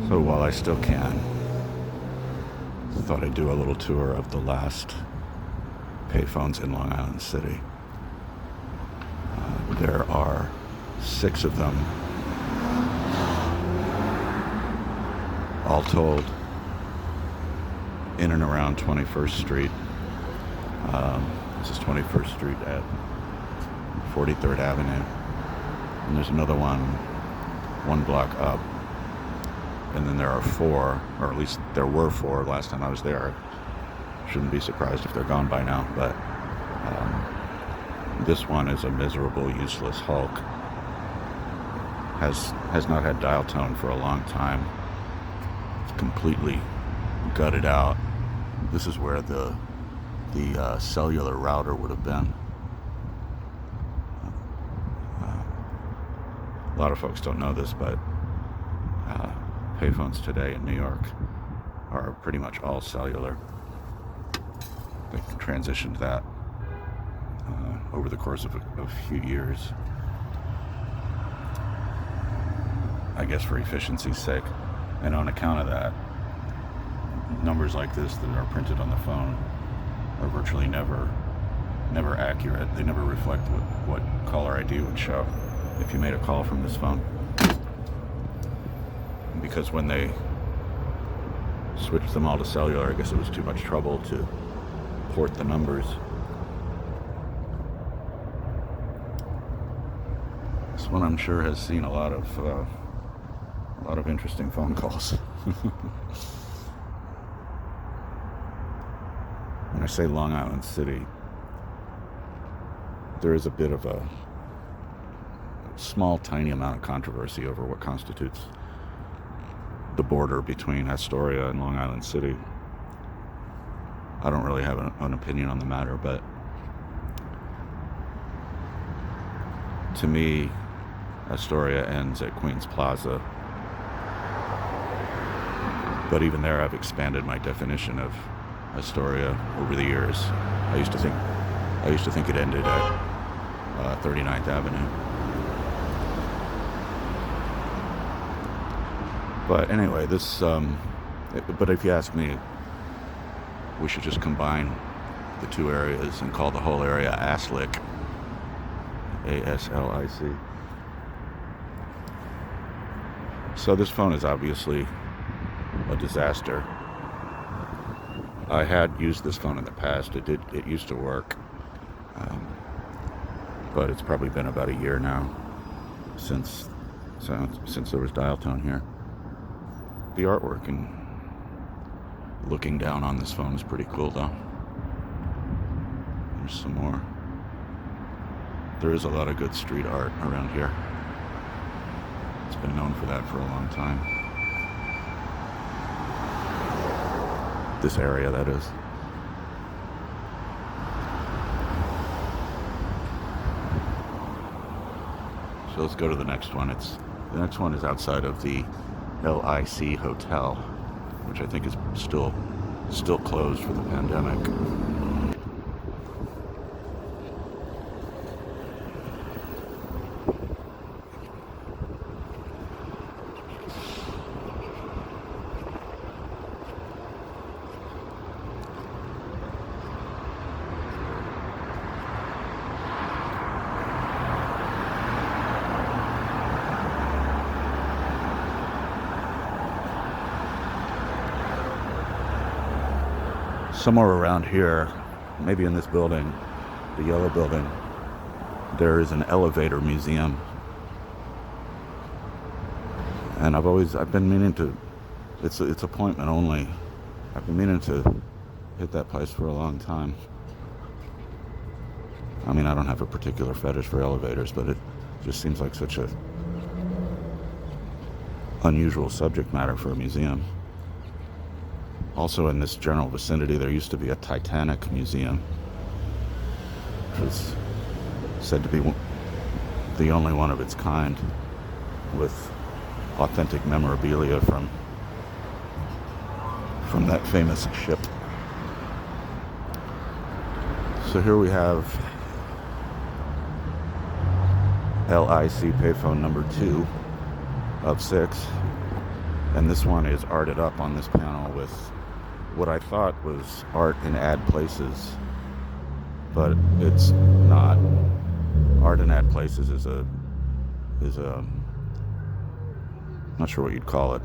So while I still can, I thought I'd do a little tour of the last payphones in Long Island City. There are 6 of them, all told, in and around 21st Street. This is 21st Street at 43rd Avenue. And there's another one block up. And then there are 4, or at least there were 4 last time I was there. Shouldn't be surprised if they're gone by now, but this one is a miserable, useless hulk. Has not had dial tone for a long time. It's completely gutted out. This is where the cellular router would have been. A lot of folks don't know this, but payphones today in New York are pretty much all cellular. They transitioned that over the course of a few years, I guess for efficiency's sake. And on account of that, numbers like this that are printed on the phone are virtually never accurate. They never reflect what caller ID would show if you made a call from this phone. Because when they switched them all to cellular, I guess it was too much trouble to port the numbers. This one, I'm sure, has seen a lot of interesting phone calls. When I say Long Island City, there is a bit of a small, tiny amount of controversy over what constitutes the border between Astoria and Long Island City. I don't really have an opinion on the matter, but to me, Astoria ends at Queens Plaza. But even there, I've expanded my definition of Astoria over the years. I used to think it ended at 39th Avenue. But anyway, but if you ask me, we should just combine the 2 areas and call the whole area ASLIC. A-S-L-I-C. So this phone is obviously a disaster. I had used this phone in the past. It used to work. But it's probably been about a year now since there was dial tone here. The artwork and looking down on this phone is pretty cool, though. There's some more. There is a lot of good street art around here. It's been known for that for a long time. This area, that is. So let's go to the next one. The next one is outside of the LIC Hotel, which I think is still closed for the pandemic. Somewhere around here, maybe in this building, the yellow building, there is an elevator museum. And I've been meaning to, it's appointment only. I've been meaning to hit that place for a long time. I mean, I don't have a particular fetish for elevators, but it just seems like such a unusual subject matter for a museum. Also in this general vicinity, there used to be a Titanic museum, which is said to be the only one of its kind, with authentic memorabilia from that famous ship. So here we have LIC payphone number 2 of 6. And this one is arted up on this panel with what I thought was art in ad places, but it's not. Art in ad places is a not sure what you'd call it,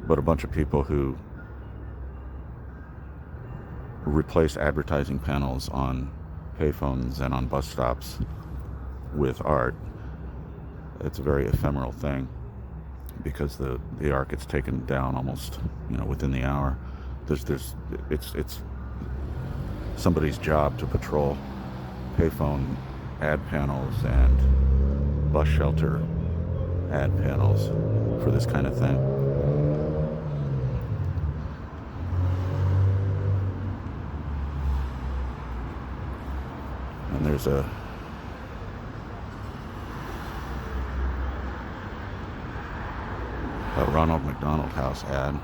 but a bunch of people who replace advertising panels on payphones and on bus stops with art. It's a very ephemeral thing because the art gets taken down almost, within the hour. It's somebody's job to patrol payphone ad panels and bus shelter ad panels for this kind of thing. And there's a Ronald McDonald House ad.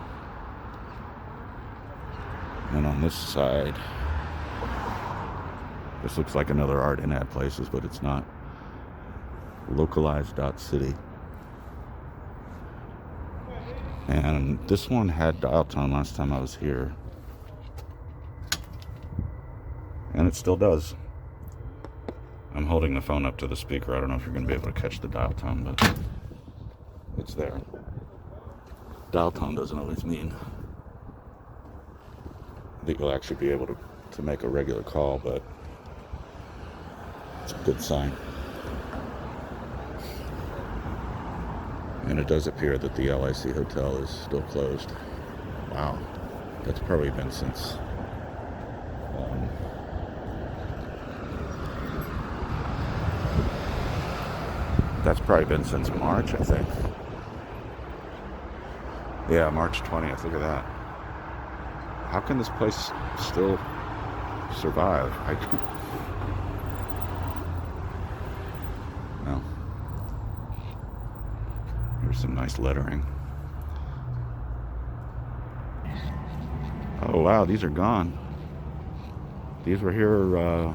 And on this side, this looks like another art in ad places, but it's not. Localized.city. And this one had dial tone last time I was here. And it still does. I'm holding the phone up to the speaker. I don't know if you're going to be able to catch the dial tone, but it's there. Dial tone doesn't always mean that you'll actually be able to make a regular call, but it's a good sign. And it does appear that the LIC Hotel is still closed. Wow. That's probably been since March, I think. Yeah, March 20th. Look at that. How can this place still survive? No. Here's some nice lettering. Oh wow, these are gone. These were here, I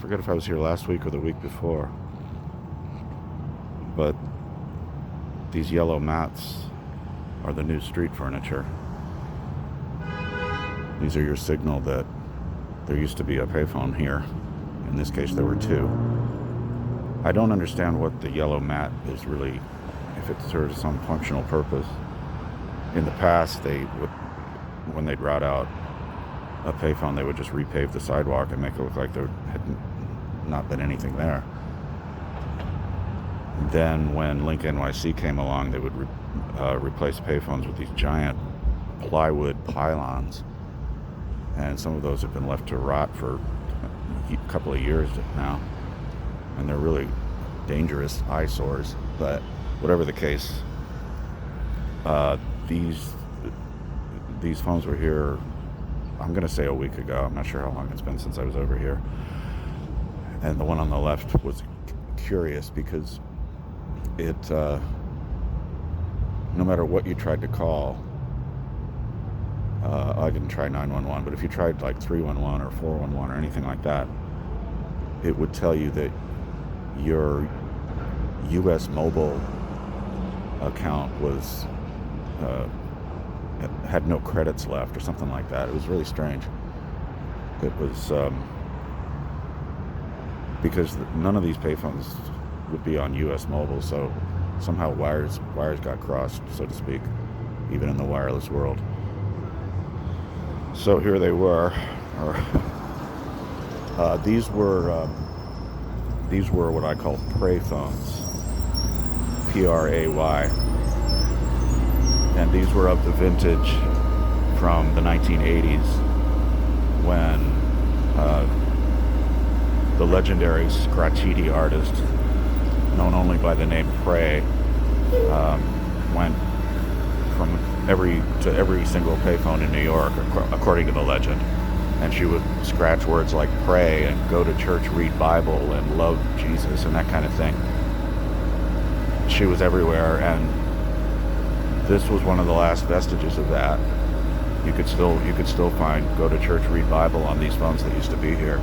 forget if I was here last week or the week before. But these yellow mats are the new street furniture. These are your signal that there used to be a payphone here. In this case, there were two. I don't understand what the yellow mat is really, if it serves some functional purpose. In the past, when they'd route out a payphone, they would just repave the sidewalk and make it look like there had not been anything there. Then when Link NYC came along, they would replace payphones with these giant plywood pylons. And some of those have been left to rot for a couple of years now. And they're really dangerous eyesores. But whatever the case, these phones were here, I'm going to say a week ago. I'm not sure how long it's been since I was over here. And the one on the left was curious because it, no matter what you tried to call, I didn't try 911, but if you tried like 311 or 411 or anything like that, it would tell you that your U.S. mobile account was had no credits left or something like that. It was really strange. It was because none of these payphones would be on U.S. mobile, so somehow wires got crossed, so to speak, even in the wireless world. So here they were. These were what I call pray phones, P-R-A-Y, and these were of the vintage from the 1980s when the legendary Scratchiti artist, known only by the name Pray, went from every single payphone in New York, according to the legend, and she would scratch words like pray and go to church, read Bible, and love Jesus, and that kind of thing. She was everywhere, and this was one of the last vestiges of that. You could still find go to church, read Bible on these phones that used to be here,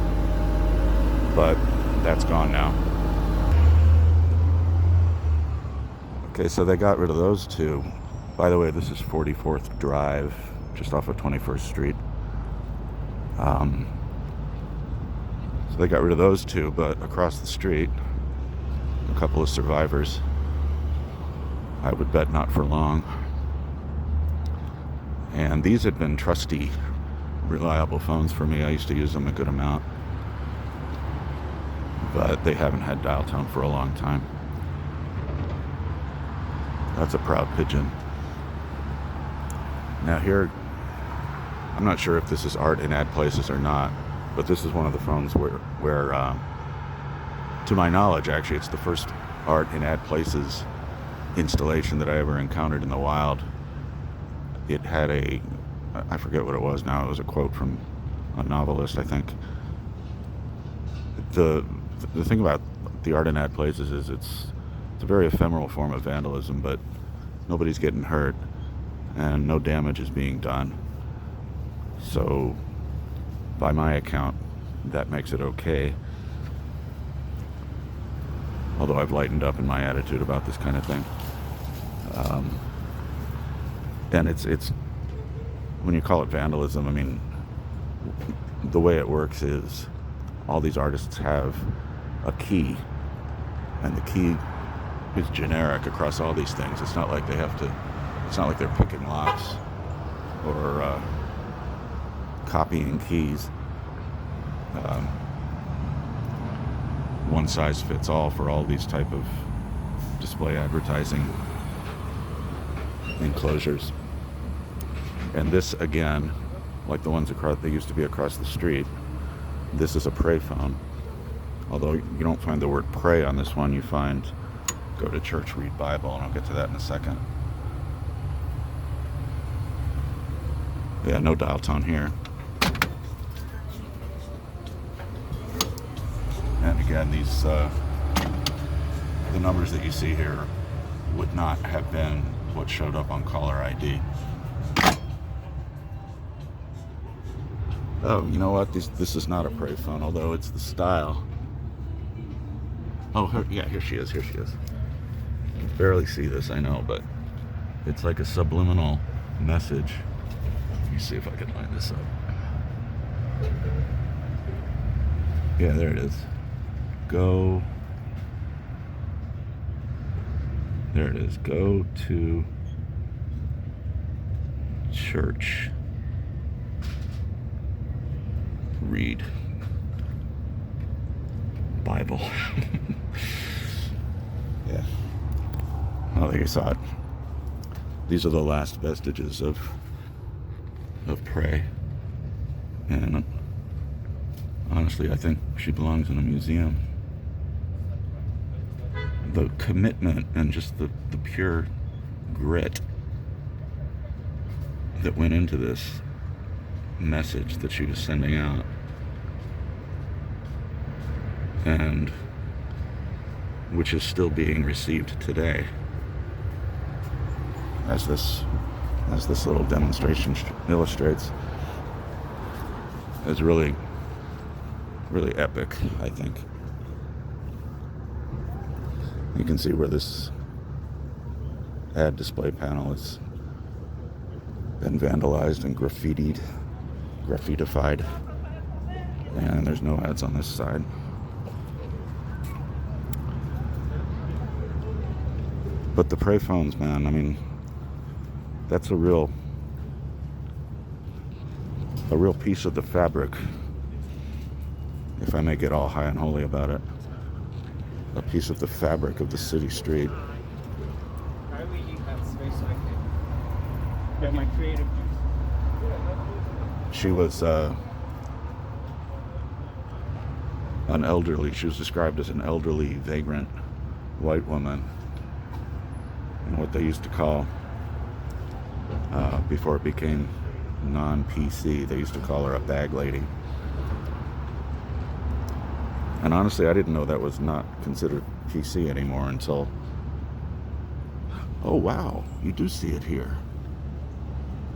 but that's gone now. Okay, so they got rid of those two. By the way, this is 44th Drive, just off of 21st Street. So they got rid of those two, but across the street, a couple of survivors. I would bet not for long. And these had been trusty, reliable phones for me. I used to use them a good amount. But they haven't had dial tone for a long time. That's a proud pigeon. Now here, I'm not sure if this is art in ad places or not, but this is one of the phones where to my knowledge, actually, it's the first art in ad places installation that I ever encountered in the wild. It had I forget what it was now. It was a quote from a novelist, I think. The thing about the art in ad places is it's a very ephemeral form of vandalism, but nobody's getting hurt and no damage is being done. So, by my account, that makes it okay. Although I've lightened up in my attitude about this kind of thing. And it's when you call it vandalism, I mean, the way it works is all these artists have a key, and the key is generic across all these things. It's not like it's not like they're picking locks or copying keys. One size fits all for all these type of display advertising enclosures. And this, again, like the ones they used to be across the street, this is a Payphone. Although you don't find the word pray on this one, you find go to church, read Bible, and I'll get to that in a second. Yeah, no dial tone here. And again, these the numbers that you see here would not have been what showed up on caller ID. Oh, you know what? This is not a Payphone, although it's the style. Oh, here she is. Here she is. You can barely see this, I know, but it's like a subliminal message. Let me see if I can line this up. Yeah, there it is. Go. There it is. Go to church. Read Bible. Yeah. Oh, there you saw it. These are the last vestiges of prey. And honestly, I think she belongs in a museum. The commitment and just the pure grit that went into this message that she was sending out, and which is still being received today, as this little demonstration illustrates, is really epic, I think. You can see where this ad display panel has been vandalized and graffitified, and there's no ads on this side. But the Payphones, man, I mean, that's a real piece of the fabric, if I may get all high and holy about it. A piece of the fabric of the city street. She was she was described as an elderly, vagrant white woman, and what they used to call, before it became non-PC, they used to call her a bag lady. And honestly, I didn't know that was not considered PC anymore until, oh wow, you do see it here.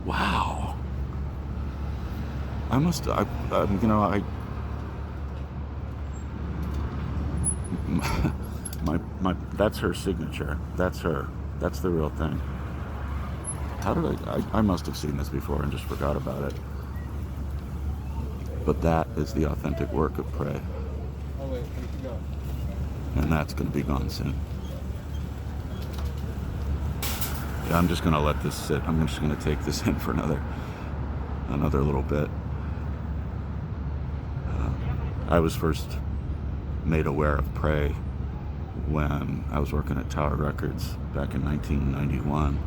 Wow. That's her signature. That's her. That's the real thing. How did I must have seen this before and just forgot about it. But that is the authentic work of Pray. And that's going to be gone soon. Yeah, I'm just going to let this sit. I'm just going to take this in for another little bit. I was first made aware of Pray when I was working at Tower Records back in 1991.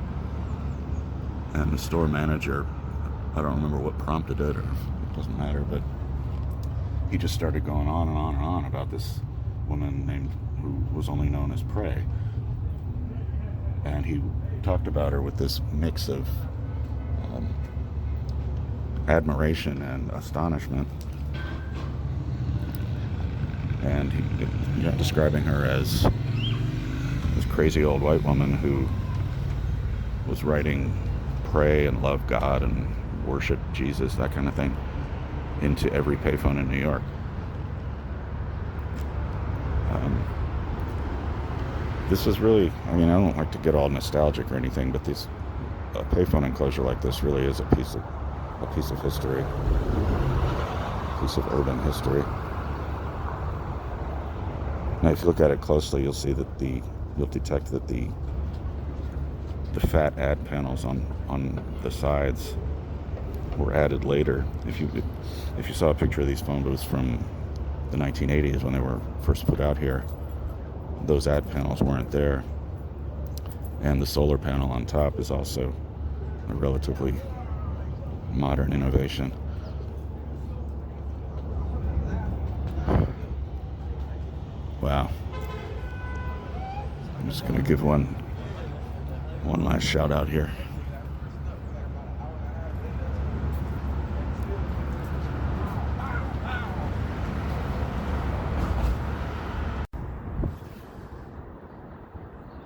And the store manager, I don't remember what prompted it, or it doesn't matter, but he just started going on and on and on about this woman who was only known as Pray. And he talked about her with this mix of admiration and astonishment. And he describing her as this crazy old white woman who was writing pray and love God and worship Jesus, that kind of thing, into every payphone in New York. This is really, I mean, I don't like to get all nostalgic or anything, but a payphone enclosure like this really is a piece of history, a piece of urban history. Now, if you look at it closely, you'll see that you'll detect that the fat ad panels on the sides were added later. If you saw a picture of these phone booths from the 1980s when they were first put out here, those ad panels weren't there. And the solar panel on top is also a relatively modern innovation. Wow. I'm just going to give one last shout out here.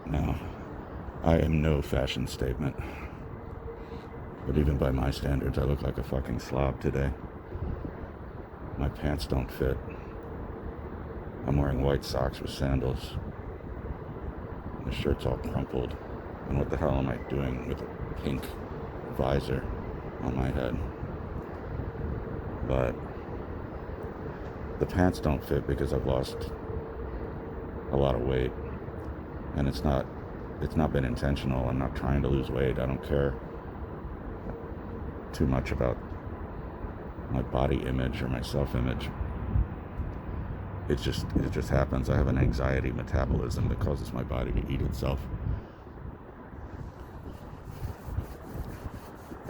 Now, I am no fashion statement, but even by my standards, I look like a fucking slob today. My pants don't fit. I'm wearing white socks with sandals. The shirt's all crumpled. And what the hell am I doing with a pink visor on my head? But the pants don't fit because I've lost a lot of weight. And it's not been intentional. I'm not trying to lose weight. I don't care too much about my body image or my self-image. It just happens. I have an anxiety metabolism that causes my body to eat itself.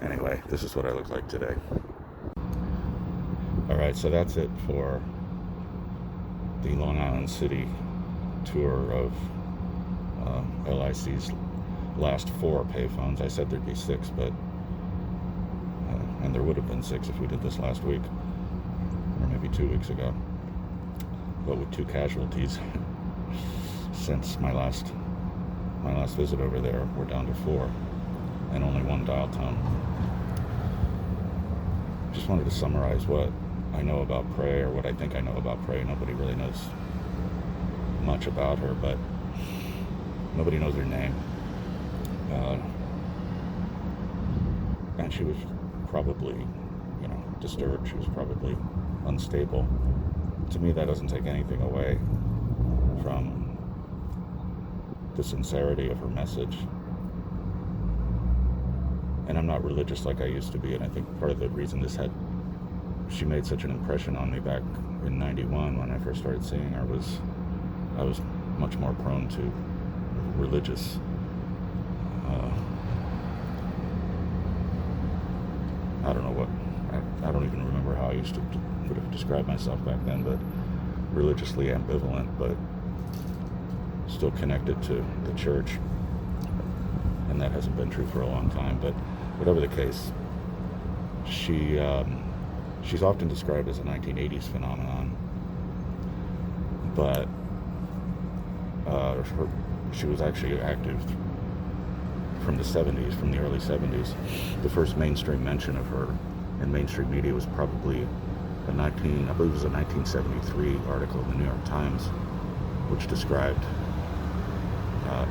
Anyway, this is what I look like today. Alright, so that's it for the Long Island City tour of LIC's last 4 payphones. I said there'd be 6, but and there would have been 6 if we did this last week, or maybe 2 weeks ago. But with 2 casualties since my last visit over there, we're down to 4, and only 1 dial tone. Just wanted to summarize what I know about Pray, or what I think I know about Pray. Nobody really knows much about her, but nobody knows her name. And she was probably, disturbed. She was probably unstable. To me, that doesn't take anything away from the sincerity of her message. And I'm not religious like I used to be, and I think part of the reason she made such an impression on me back in 91 when I first started seeing her was I was much more prone to religious I don't know what, I don't even remember how I would have described myself back then, but religiously ambivalent, but still connected to the church. And that hasn't been true for a long time, but whatever the case, she's often described as a 1980s phenomenon, but she was actually active from the 70s, from the early 70s. The first mainstream mention of her in mainstream media was probably I believe it was a 1973 article in the New York Times, which described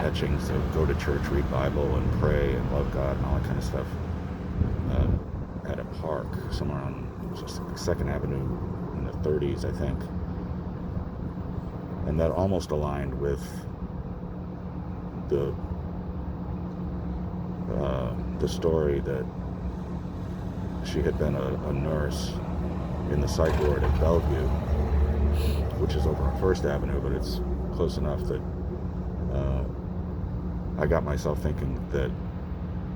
etchings of go to church, read Bible, and pray and love God and all that kind of stuff at a park somewhere on just 2nd Avenue in the 30s, I think. And that almost aligned with the story that she had been a nurse in the psych ward at Bellevue, which is over on 1st Avenue, but it's close enough that I got myself thinking that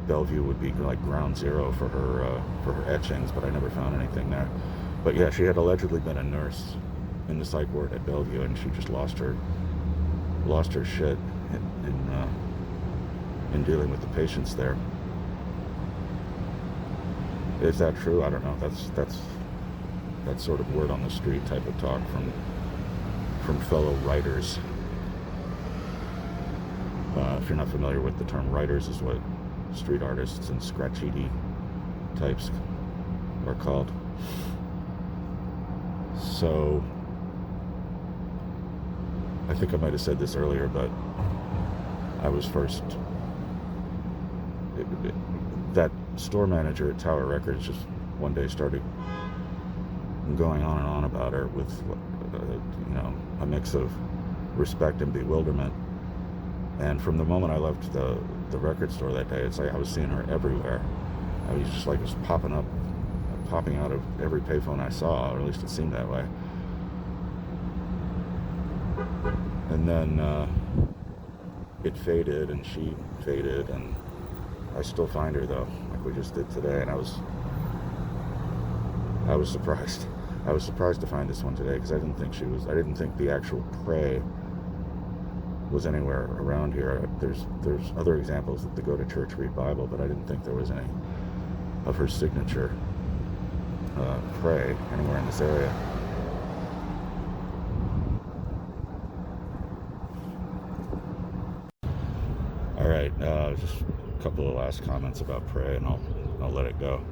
Bellevue would be like ground zero for her etchings, but I never found anything there. But yeah, she had allegedly been a nurse in the psych ward at Bellevue, and she just lost her shit in dealing with the patients there. Is that true? I don't know. That's sort of word on the street type of talk from fellow writers. If you're not familiar with the term writers, is what street artists and scratchity types are called. So I think I might have said this earlier, but I was first that store manager at Tower Records just one day started going on and on about her with a mix of respect and bewilderment. And from the moment I left the record store that day, it's like I was seeing her everywhere. I was just like, it was popping out of every payphone I saw, or at least it seemed that way. And then it faded, and she faded, and I still find her though, like we just did today. And I was surprised. I was surprised to find this one today, because I didn't think the actual prey was anywhere around here. There's other examples that they go to church, read Bible, but I didn't think there was any of her signature prey anywhere in this area. All right, just a couple of last comments about prey, and I'll let it go.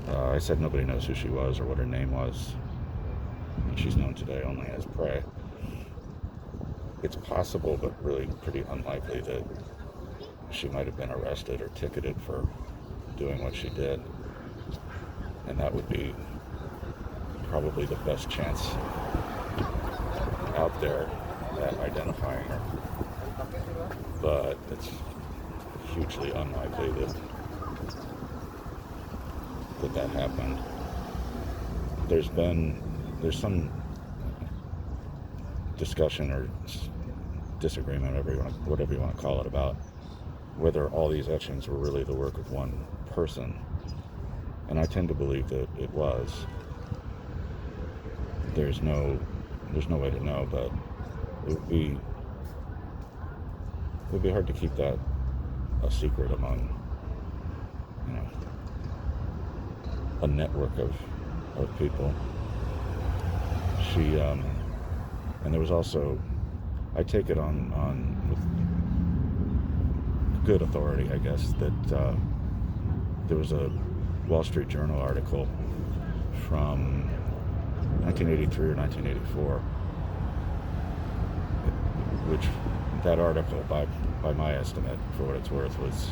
I said nobody knows who she was or what her name was, and she's known today only as Prey. It's possible, but really pretty unlikely, that she might have been arrested or ticketed for doing what she did. And that would be probably the best chance out there at identifying her. But it's hugely unlikely that happened. There's some discussion or disagreement, whatever you want to call it, about whether all these etchings were really the work of one person. And I tend to believe that it was. There's no way to know, but it would be hard to keep that a secret among, a network of people. She and there was also, I take it on with good authority, I guess, that there was a Wall Street Journal article from 1983 or 1984, which that article, by my estimate, for what it's worth, was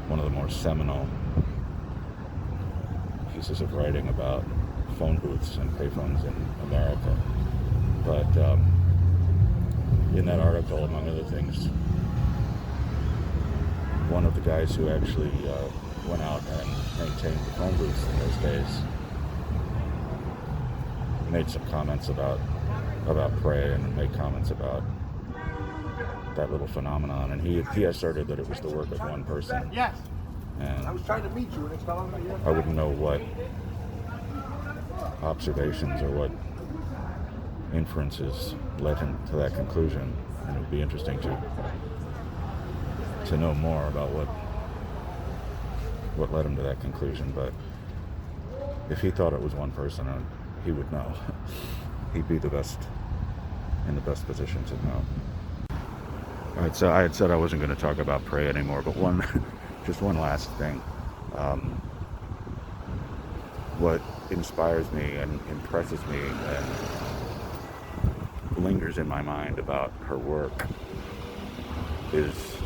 one of the more seminal pieces of writing about phone booths and payphones in America. But in that article, among other things, one of the guys who actually went out and maintained the phone booths in those days made some comments about Prey, and made comments about that little phenomenon, and he asserted that it was the work of one person. Yes. And I was trying to meet you, and it's telling me. I wouldn't know what observations or what inferences led him to that conclusion, and it would be interesting to know more about what led him to that conclusion. But if he thought it was one person, he would know. He'd be in the best position to know. All right, so I had said I wasn't going to talk about Prey anymore, but just one last thing. What inspires me and impresses me and lingers in my mind about her work is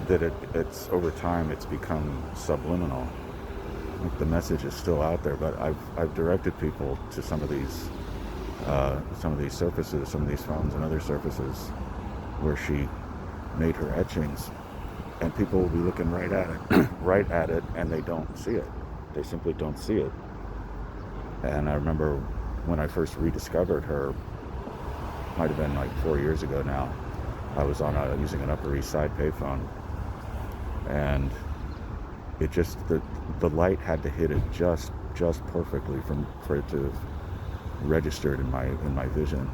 that it's over time it's become subliminal. Like the message is still out there, but I've directed people to some of these surfaces, some of these phones and other surfaces where she made her etchings, and people will be looking right at it, right at it, and they don't see it. They simply don't see it. And I remember when I first rediscovered her, might have been like 4 years ago now. I was using an Upper East Side payphone, and it just the light had to hit it just perfectly for it to have registered in my vision.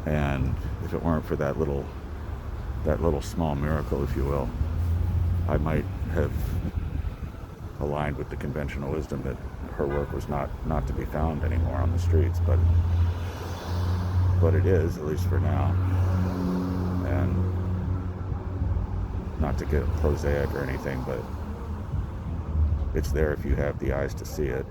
And if it weren't for that little small miracle, if you will, I might have aligned with the conventional wisdom that her work was not to be found anymore on the streets, but it is, at least for now. And not to get prosaic or anything, but it's there if you have the eyes to see it.